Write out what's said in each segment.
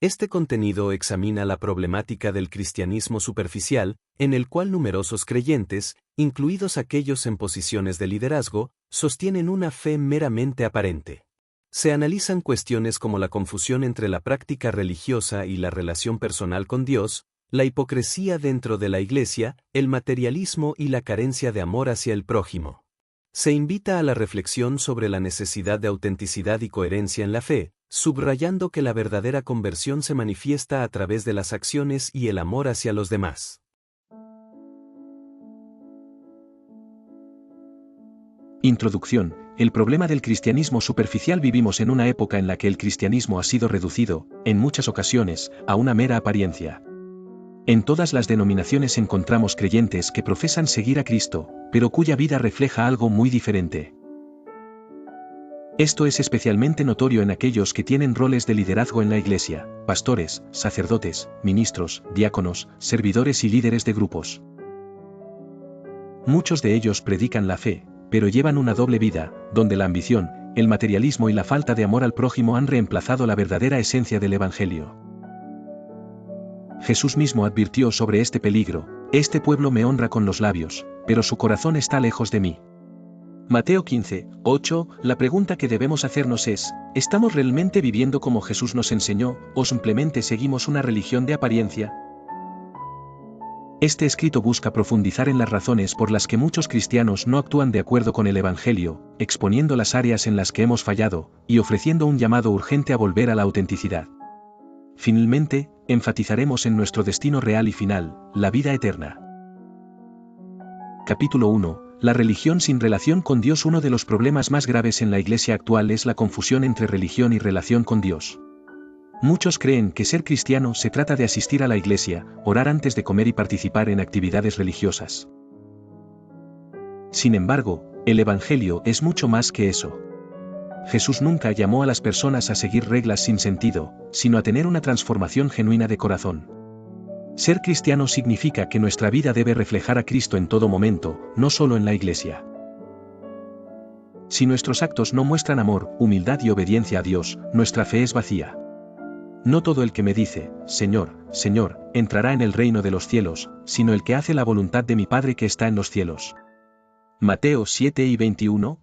Este contenido examina la problemática del cristianismo superficial, en el cual numerosos creyentes, incluidos aquellos en posiciones de liderazgo, sostienen una fe meramente aparente. Se analizan cuestiones como la confusión entre la práctica religiosa y la relación personal con Dios, la hipocresía dentro de la Iglesia, el materialismo y la carencia de amor hacia el prójimo. Se invita a la reflexión sobre la necesidad de autenticidad y coherencia en la fe, subrayando que la verdadera conversión se manifiesta a través de las acciones y el amor hacia los demás. Introducción. El problema del cristianismo superficial. Vivimos en una época en la que el cristianismo ha sido reducido, en muchas ocasiones, a una mera apariencia. En todas las denominaciones encontramos creyentes que profesan seguir a Cristo, pero cuya vida refleja algo muy diferente. Esto es especialmente notorio en aquellos que tienen roles de liderazgo en la Iglesia: pastores, sacerdotes, ministros, diáconos, servidores y líderes de grupos. Muchos de ellos predican la fe, pero llevan una doble vida, donde la ambición, el materialismo y la falta de amor al prójimo han reemplazado la verdadera esencia del Evangelio. Jesús mismo advirtió sobre este peligro: este pueblo me honra con los labios, pero su corazón está lejos de mí. Mateo 15, 8. La pregunta que debemos hacernos es: ¿estamos realmente viviendo como Jesús nos enseñó, o simplemente seguimos una religión de apariencia? Este escrito busca profundizar en las razones por las que muchos cristianos no actúan de acuerdo con el Evangelio, exponiendo las áreas en las que hemos fallado, y ofreciendo un llamado urgente a volver a la autenticidad. Finalmente, enfatizaremos en nuestro destino real y final, la vida eterna. Capítulo 1. La religión sin relación con Dios. Uno de los problemas más graves en la Iglesia actual es la confusión entre religión y relación con Dios. Muchos creen que ser cristiano se trata de asistir a la iglesia, orar antes de comer y participar en actividades religiosas. Sin embargo, el Evangelio es mucho más que eso. Jesús nunca llamó a las personas a seguir reglas sin sentido, sino a tener una transformación genuina de corazón. Ser cristiano significa que nuestra vida debe reflejar a Cristo en todo momento, no solo en la iglesia. Si nuestros actos no muestran amor, humildad y obediencia a Dios, nuestra fe es vacía. No todo el que me dice, Señor, Señor, entrará en el reino de los cielos, sino el que hace la voluntad de mi Padre que está en los cielos. Mateo 7 y 21.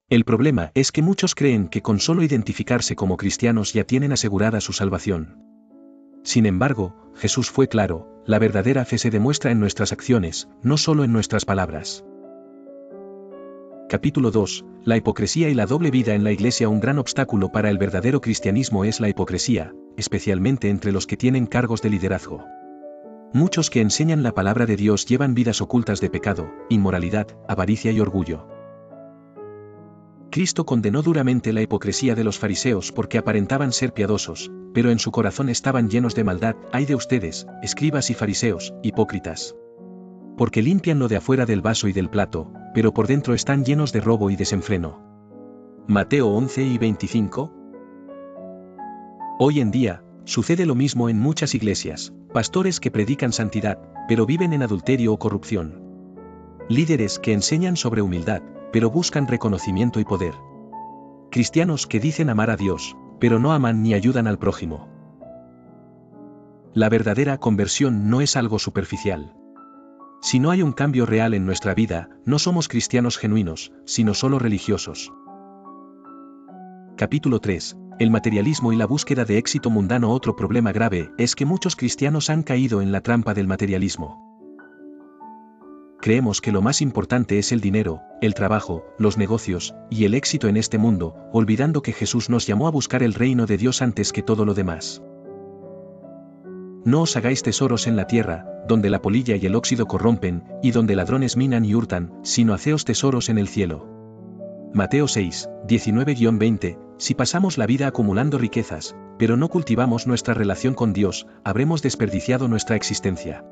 El problema es que muchos creen que con solo identificarse como cristianos ya tienen asegurada su salvación. Sin embargo, Jesús fue claro: la verdadera fe se demuestra en nuestras acciones, no solo en nuestras palabras. Capítulo 2. La hipocresía y la doble vida en la Iglesia. Un gran obstáculo para el verdadero cristianismo es la hipocresía, especialmente entre los que tienen cargos de liderazgo. Muchos que enseñan la palabra de Dios llevan vidas ocultas de pecado, inmoralidad, avaricia y orgullo. Cristo condenó duramente la hipocresía de los fariseos porque aparentaban ser piadosos, pero en su corazón estaban llenos de maldad. Ay de ustedes, escribas y fariseos, hipócritas. Porque limpian lo de afuera del vaso y del plato, pero por dentro están llenos de robo y desenfreno. Mateo 11 y 25. Hoy en día, sucede lo mismo en muchas iglesias: pastores que predican santidad, pero viven en adulterio o corrupción. Líderes que enseñan sobre humildad, pero buscan reconocimiento y poder. Cristianos que dicen amar a Dios, pero no aman ni ayudan al prójimo. La verdadera conversión no es algo superficial. Si no hay un cambio real en nuestra vida, no somos cristianos genuinos, sino solo religiosos. Capítulo 3. El materialismo y la búsqueda de éxito mundano. Otro problema grave es que muchos cristianos han caído en la trampa del materialismo. Creemos que lo más importante es el dinero, el trabajo, los negocios, y el éxito en este mundo, olvidando que Jesús nos llamó a buscar el reino de Dios antes que todo lo demás. No os hagáis tesoros en la tierra, donde la polilla y el óxido corrompen, y donde ladrones minan y hurtan, sino haceos tesoros en el cielo. Mateo 6, 19-20. Si pasamos la vida acumulando riquezas, pero no cultivamos nuestra relación con Dios, habremos desperdiciado nuestra existencia.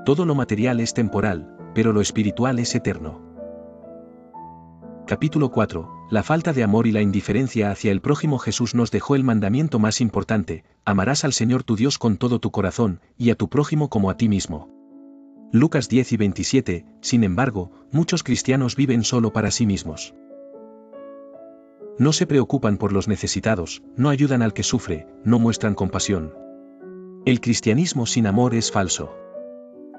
Todo lo material es temporal, pero lo espiritual es eterno. Capítulo 4. La falta de amor y la indiferencia hacia el prójimo. Jesús nos dejó el mandamiento más importante: amarás al Señor tu Dios con todo tu corazón, y a tu prójimo como a ti mismo. Lucas 10 y 27. Sin embargo, muchos cristianos viven solo para sí mismos. No se preocupan por los necesitados, no ayudan al que sufre, no muestran compasión. El cristianismo sin amor es falso.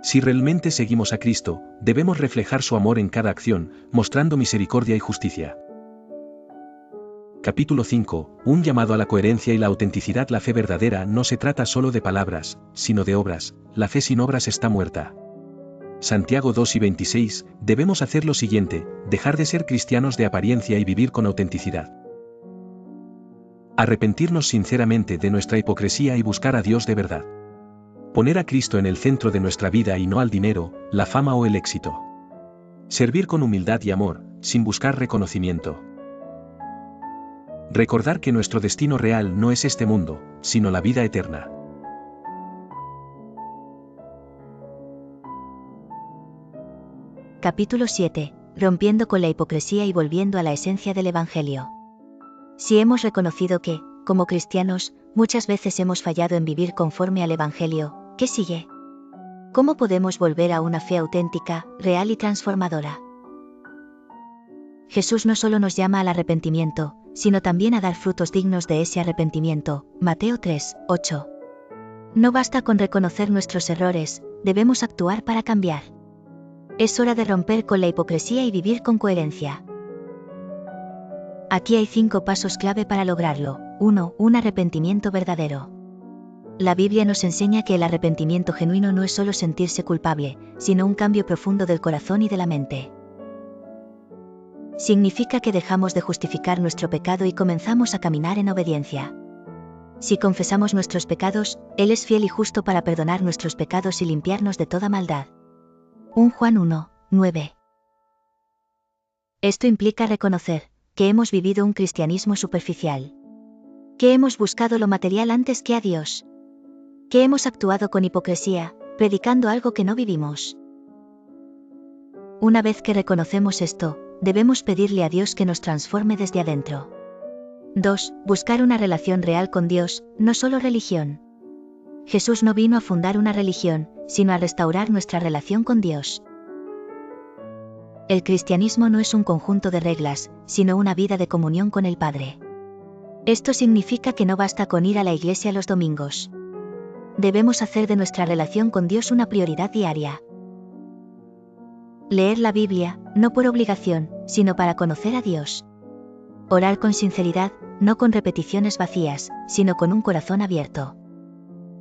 Si realmente seguimos a Cristo, debemos reflejar su amor en cada acción, mostrando misericordia y justicia. Capítulo 5. Un llamado a la coherencia y la autenticidad. La fe verdadera no se trata solo de palabras, sino de obras. La fe sin obras está muerta. Santiago 2:26. Debemos hacer lo siguiente: dejar de ser cristianos de apariencia y vivir con autenticidad. Arrepentirnos sinceramente de nuestra hipocresía y buscar a Dios de verdad. Poner a Cristo en el centro de nuestra vida y no al dinero, la fama o el éxito. Servir con humildad y amor, sin buscar reconocimiento. Recordar que nuestro destino real no es este mundo, sino la vida eterna. Capítulo 7. Rompiendo con la hipocresía y volviendo a la esencia del Evangelio. Si hemos reconocido que, como cristianos, muchas veces hemos fallado en vivir conforme al Evangelio, ¿qué sigue? ¿Cómo podemos volver a una fe auténtica, real y transformadora? Jesús no solo nos llama al arrepentimiento, sino también a dar frutos dignos de ese arrepentimiento. Mateo 3:8. No basta con reconocer nuestros errores, debemos actuar para cambiar. Es hora de romper con la hipocresía y vivir con coherencia. Aquí hay 5 pasos clave para lograrlo. 1. Un arrepentimiento verdadero. La Biblia nos enseña que el arrepentimiento genuino no es solo sentirse culpable, sino un cambio profundo del corazón y de la mente. Significa que dejamos de justificar nuestro pecado y comenzamos a caminar en obediencia. Si confesamos nuestros pecados, Él es fiel y justo para perdonar nuestros pecados y limpiarnos de toda maldad. 1 Juan 1:9. Esto implica reconocer que hemos vivido un cristianismo superficial. Que hemos buscado lo material antes que a Dios. Que hemos actuado con hipocresía, predicando algo que no vivimos. Una vez que reconocemos esto, debemos pedirle a Dios que nos transforme desde adentro. 2. Buscar una relación real con Dios, no solo religión. Jesús no vino a fundar una religión, sino a restaurar nuestra relación con Dios. El cristianismo no es un conjunto de reglas, sino una vida de comunión con el Padre. Esto significa que no basta con ir a la iglesia los domingos. Debemos hacer de nuestra relación con Dios una prioridad diaria. Leer la Biblia, no por obligación, sino para conocer a Dios. Orar con sinceridad, no con repeticiones vacías, sino con un corazón abierto.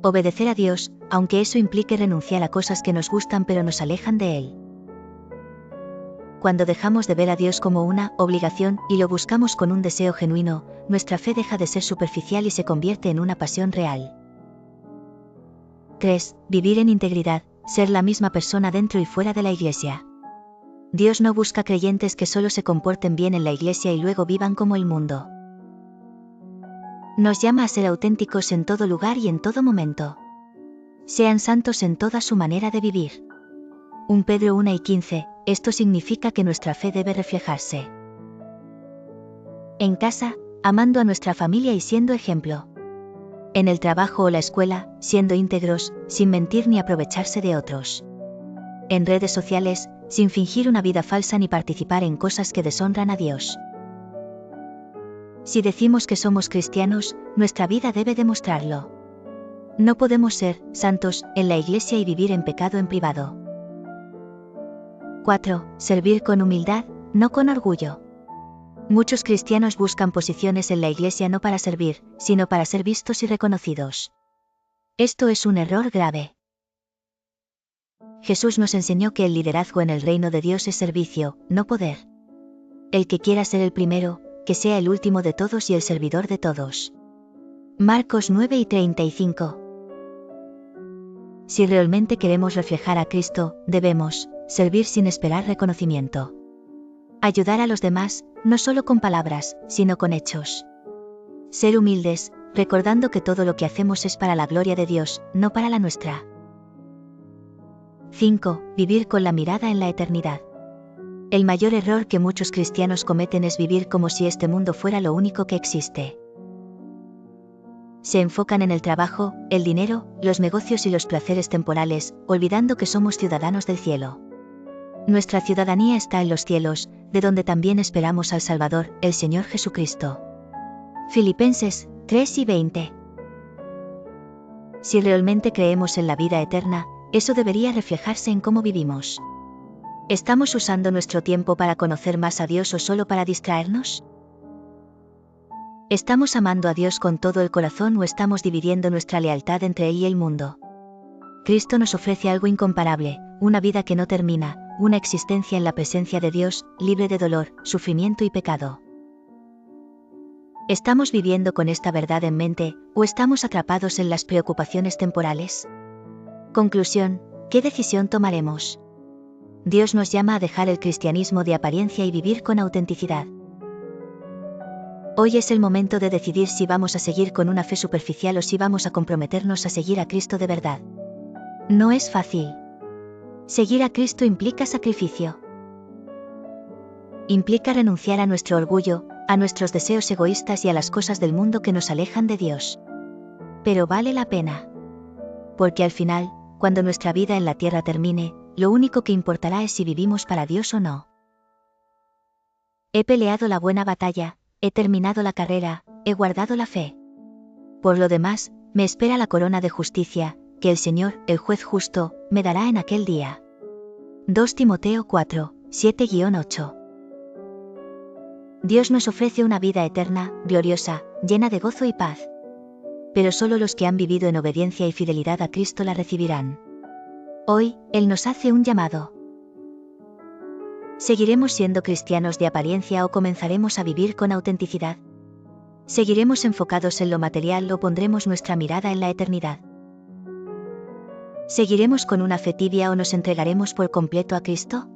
Obedecer a Dios, aunque eso implique renunciar a cosas que nos gustan pero nos alejan de Él. Cuando dejamos de ver a Dios como una obligación y lo buscamos con un deseo genuino, nuestra fe deja de ser superficial y se convierte en una pasión real. 3. Vivir en integridad, ser la misma persona dentro y fuera de la iglesia. Dios no busca creyentes que solo se comporten bien en la iglesia y luego vivan como el mundo. Nos llama a ser auténticos en todo lugar y en todo momento. Sean santos en toda su manera de vivir. 1 Pedro 1:15. Esto significa que nuestra fe debe reflejarse en casa, amando a nuestra familia y siendo ejemplo. En el trabajo o la escuela, siendo íntegros, sin mentir ni aprovecharse de otros. En redes sociales, sin fingir una vida falsa ni participar en cosas que deshonran a Dios. Si decimos que somos cristianos, nuestra vida debe demostrarlo. No podemos ser santos en la iglesia y vivir en pecado en privado. 4. Servir con humildad, no con orgullo. Muchos cristianos buscan posiciones en la iglesia no para servir, sino para ser vistos y reconocidos. Esto es un error grave. Jesús nos enseñó que el liderazgo en el reino de Dios es servicio, no poder. El que quiera ser el primero, que sea el último de todos y el servidor de todos. Marcos 9:35. Si realmente queremos reflejar a Cristo, debemos servir sin esperar reconocimiento. Ayudar a los demás, no solo con palabras, sino con hechos. Ser humildes, recordando que todo lo que hacemos es para la gloria de Dios, no para la nuestra. 5. Vivir con la mirada en la eternidad. El mayor error que muchos cristianos cometen es vivir como si este mundo fuera lo único que existe. Se enfocan en el trabajo, el dinero, los negocios y los placeres temporales, olvidando que somos ciudadanos del cielo. Nuestra ciudadanía está en los cielos, de donde también esperamos al Salvador, el Señor Jesucristo. Filipenses 3:20. Si realmente creemos en la vida eterna, eso debería reflejarse en cómo vivimos. ¿Estamos usando nuestro tiempo para conocer más a Dios o solo para distraernos? ¿Estamos amando a Dios con todo el corazón o estamos dividiendo nuestra lealtad entre Él y el mundo? Cristo nos ofrece algo incomparable, una vida que no termina, una existencia en la presencia de Dios, libre de dolor, sufrimiento y pecado. ¿Estamos viviendo con esta verdad en mente, o estamos atrapados en las preocupaciones temporales? Conclusión, ¿qué decisión tomaremos? Dios nos llama a dejar el cristianismo de apariencia y vivir con autenticidad. Hoy es el momento de decidir si vamos a seguir con una fe superficial o si vamos a comprometernos a seguir a Cristo de verdad. No es fácil. Seguir a Cristo implica sacrificio. Implica renunciar a nuestro orgullo, a nuestros deseos egoístas y a las cosas del mundo que nos alejan de Dios. Pero vale la pena. Porque al final, cuando nuestra vida en la tierra termine, lo único que importará es si vivimos para Dios o no. He peleado la buena batalla, he terminado la carrera, he guardado la fe. Por lo demás, me espera la corona de justicia, que el Señor, el juez justo, me dará en aquel día. 2 Timoteo 4, 7-8. Dios nos ofrece una vida eterna, gloriosa, llena de gozo y paz. Pero solo los que han vivido en obediencia y fidelidad a Cristo la recibirán. Hoy, Él nos hace un llamado. ¿Seguiremos siendo cristianos de apariencia o comenzaremos a vivir con autenticidad? ¿Seguiremos enfocados en lo material o pondremos nuestra mirada en la eternidad? ¿Seguiremos con una fe tibia o nos entregaremos por completo a Cristo?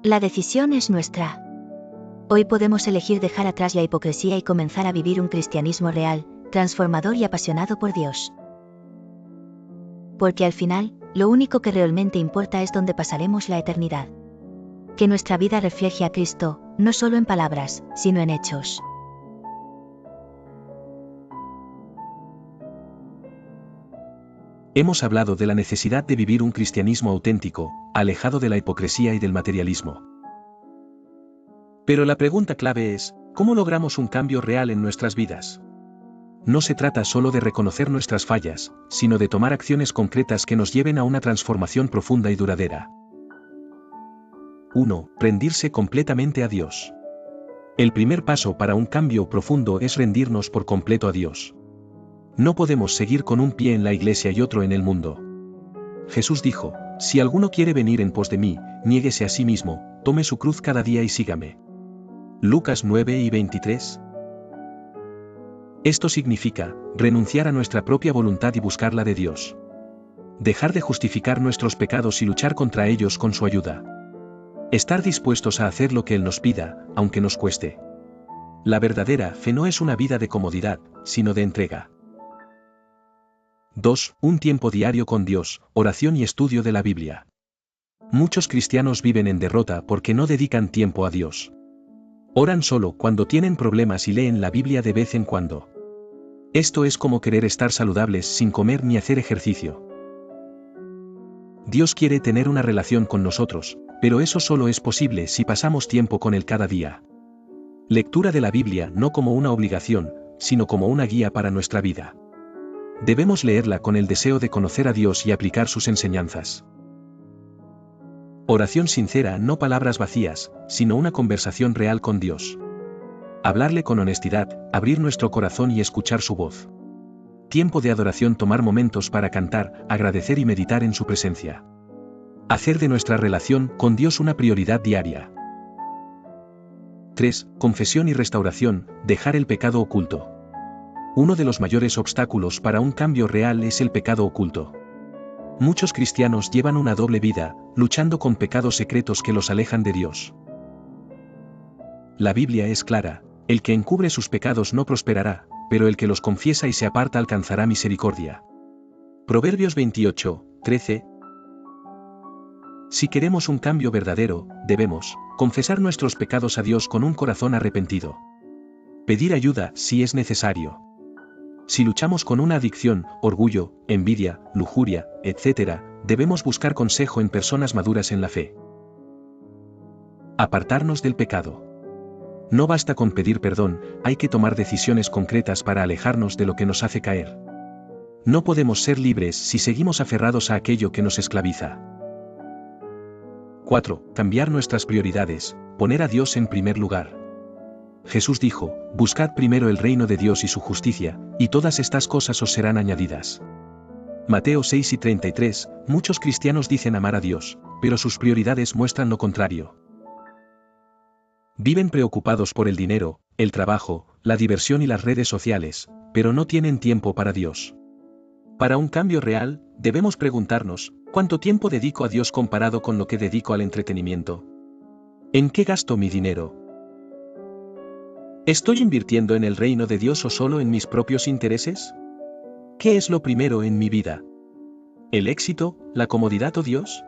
La decisión es nuestra. Hoy podemos elegir dejar atrás la hipocresía y comenzar a vivir un cristianismo real, transformador y apasionado por Dios. Porque al final, lo único que realmente importa es dónde pasaremos la eternidad. Que nuestra vida refleje a Cristo, no solo en palabras, sino en hechos. Hemos hablado de la necesidad de vivir un cristianismo auténtico, alejado de la hipocresía y del materialismo. Pero la pregunta clave es, ¿cómo logramos un cambio real en nuestras vidas? No se trata solo de reconocer nuestras fallas, sino de tomar acciones concretas que nos lleven a una transformación profunda y duradera. 1. Rendirse completamente a Dios. El primer paso para un cambio profundo es rendirnos por completo a Dios. No podemos seguir con un pie en la iglesia y otro en el mundo. Jesús dijo, si alguno quiere venir en pos de mí, niéguese a sí mismo, tome su cruz cada día y sígame. Lucas 9:23. Esto significa, renunciar a nuestra propia voluntad y buscar la de Dios. Dejar de justificar nuestros pecados y luchar contra ellos con su ayuda. Estar dispuestos a hacer lo que Él nos pida, aunque nos cueste. La verdadera fe no es una vida de comodidad, sino de entrega. 2. Un tiempo diario con Dios, oración y estudio de la Biblia. Muchos cristianos viven en derrota porque no dedican tiempo a Dios. Oran solo cuando tienen problemas y leen la Biblia de vez en cuando. Esto es como querer estar saludables sin comer ni hacer ejercicio. Dios quiere tener una relación con nosotros, pero eso solo es posible si pasamos tiempo con Él cada día. Lectura de la Biblia no como una obligación, sino como una guía para nuestra vida. Debemos leerla con el deseo de conocer a Dios y aplicar sus enseñanzas. Oración sincera, no palabras vacías, sino una conversación real con Dios. Hablarle con honestidad, abrir nuestro corazón y escuchar su voz. Tiempo de adoración, tomar momentos para cantar, agradecer y meditar en su presencia. Hacer de nuestra relación con Dios una prioridad diaria. 3. Confesión y restauración, dejar el pecado oculto. Uno de los mayores obstáculos para un cambio real es el pecado oculto. Muchos cristianos llevan una doble vida, luchando con pecados secretos que los alejan de Dios. La Biblia es clara, el que encubre sus pecados no prosperará, pero el que los confiesa y se aparta alcanzará misericordia. Proverbios 28:13. Si queremos un cambio verdadero, debemos confesar nuestros pecados a Dios con un corazón arrepentido. Pedir ayuda si es necesario. Si luchamos con una adicción, orgullo, envidia, lujuria, etc., debemos buscar consejo en personas maduras en la fe. Apartarnos del pecado. No basta con pedir perdón, hay que tomar decisiones concretas para alejarnos de lo que nos hace caer. No podemos ser libres si seguimos aferrados a aquello que nos esclaviza. 4. Cambiar nuestras prioridades, poner a Dios en primer lugar. Jesús dijo, buscad primero el reino de Dios y su justicia, y todas estas cosas os serán añadidas. Mateo 6:33, muchos cristianos dicen amar a Dios, pero sus prioridades muestran lo contrario. Viven preocupados por el dinero, el trabajo, la diversión y las redes sociales, pero no tienen tiempo para Dios. Para un cambio real, debemos preguntarnos, ¿cuánto tiempo dedico a Dios comparado con lo que dedico al entretenimiento? ¿En qué gasto mi dinero? ¿Estoy invirtiendo en el reino de Dios o solo en mis propios intereses? ¿Qué es lo primero en mi vida? ¿El éxito, la comodidad o Dios?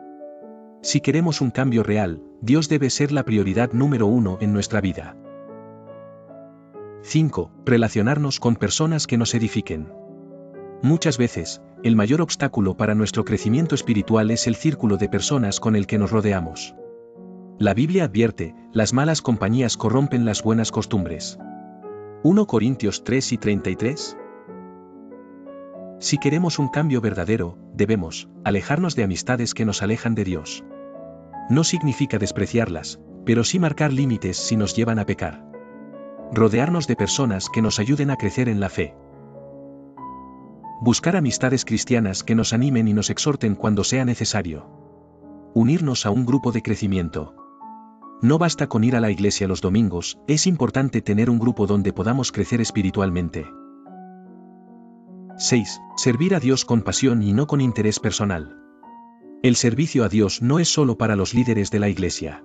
Si queremos un cambio real, Dios debe ser la prioridad número 1 en nuestra vida. 5. Relacionarnos con personas que nos edifiquen. Muchas veces, el mayor obstáculo para nuestro crecimiento espiritual es el círculo de personas con el que nos rodeamos. La Biblia advierte, las malas compañías corrompen las buenas costumbres. 1 Corintios 3:33. Si queremos un cambio verdadero, debemos alejarnos de amistades que nos alejan de Dios. No significa despreciarlas, pero sí marcar límites si nos llevan a pecar. Rodearnos de personas que nos ayuden a crecer en la fe. Buscar amistades cristianas que nos animen y nos exhorten cuando sea necesario. Unirnos a un grupo de crecimiento. No basta con ir a la iglesia los domingos, es importante tener un grupo donde podamos crecer espiritualmente. 6. Servir a Dios con pasión y no con interés personal. El servicio a Dios no es solo para los líderes de la iglesia.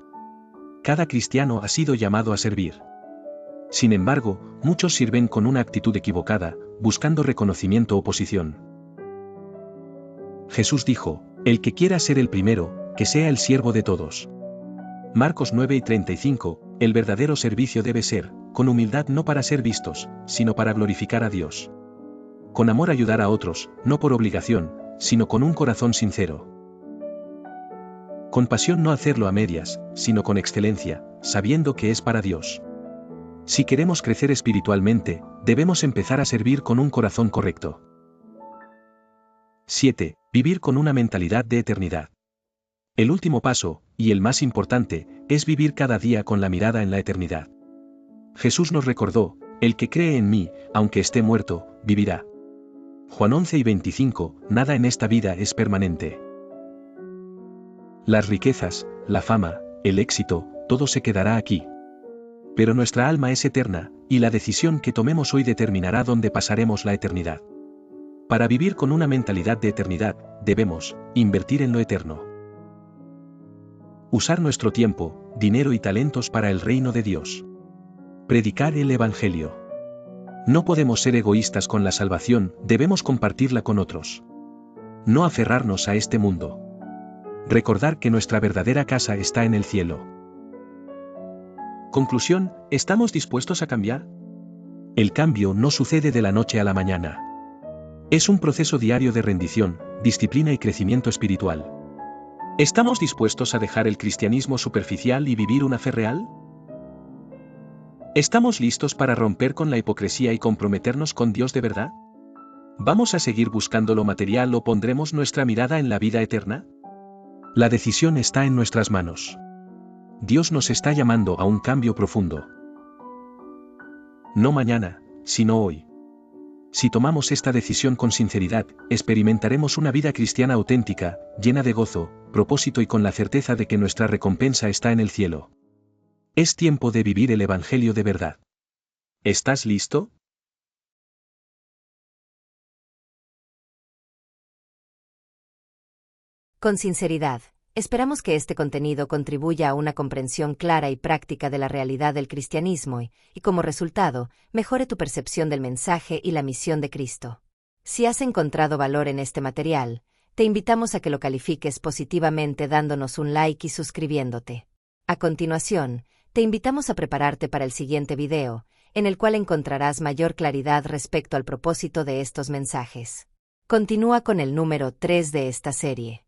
Cada cristiano ha sido llamado a servir. Sin embargo, muchos sirven con una actitud equivocada, buscando reconocimiento o posición. Jesús dijo, el que quiera ser el primero, que sea el siervo de todos. Marcos 9:35, el verdadero servicio debe ser, con humildad no para ser vistos, sino para glorificar a Dios. Con amor ayudar a otros, no por obligación, sino con un corazón sincero. Con pasión no hacerlo a medias, sino con excelencia, sabiendo que es para Dios. Si queremos crecer espiritualmente, debemos empezar a servir con un corazón correcto. 7. Vivir con una mentalidad de eternidad. El último paso, y el más importante, es vivir cada día con la mirada en la eternidad. Jesús nos recordó, el que cree en mí, aunque esté muerto, vivirá. Juan 11:25, nada en esta vida es permanente. Las riquezas, la fama, el éxito, todo se quedará aquí. Pero nuestra alma es eterna, y la decisión que tomemos hoy determinará dónde pasaremos la eternidad. Para vivir con una mentalidad de eternidad, debemos invertir en lo eterno. Usar nuestro tiempo, dinero y talentos para el reino de Dios. Predicar el Evangelio. No podemos ser egoístas con la salvación, debemos compartirla con otros. No aferrarnos a este mundo. Recordar que nuestra verdadera casa está en el cielo. Conclusión, ¿estamos dispuestos a cambiar? El cambio no sucede de la noche a la mañana. Es un proceso diario de rendición, disciplina y crecimiento espiritual. ¿Estamos dispuestos a dejar el cristianismo superficial y vivir una fe real? ¿Estamos listos para romper con la hipocresía y comprometernos con Dios de verdad? ¿Vamos a seguir buscando lo material o pondremos nuestra mirada en la vida eterna? La decisión está en nuestras manos. Dios nos está llamando a un cambio profundo. No mañana, sino hoy. Si tomamos esta decisión con sinceridad, experimentaremos una vida cristiana auténtica, llena de gozo, propósito y con la certeza de que nuestra recompensa está en el cielo. Es tiempo de vivir el Evangelio de verdad. ¿Estás listo? Con sinceridad, esperamos que este contenido contribuya a una comprensión clara y práctica de la realidad del cristianismo y, como resultado, mejore tu percepción del mensaje y la misión de Cristo. Si has encontrado valor en este material, te invitamos a que lo califiques positivamente dándonos un like y suscribiéndote. A continuación, te invitamos a prepararte para el siguiente video, en el cual encontrarás mayor claridad respecto al propósito de estos mensajes. Continúa con el número 3 de esta serie.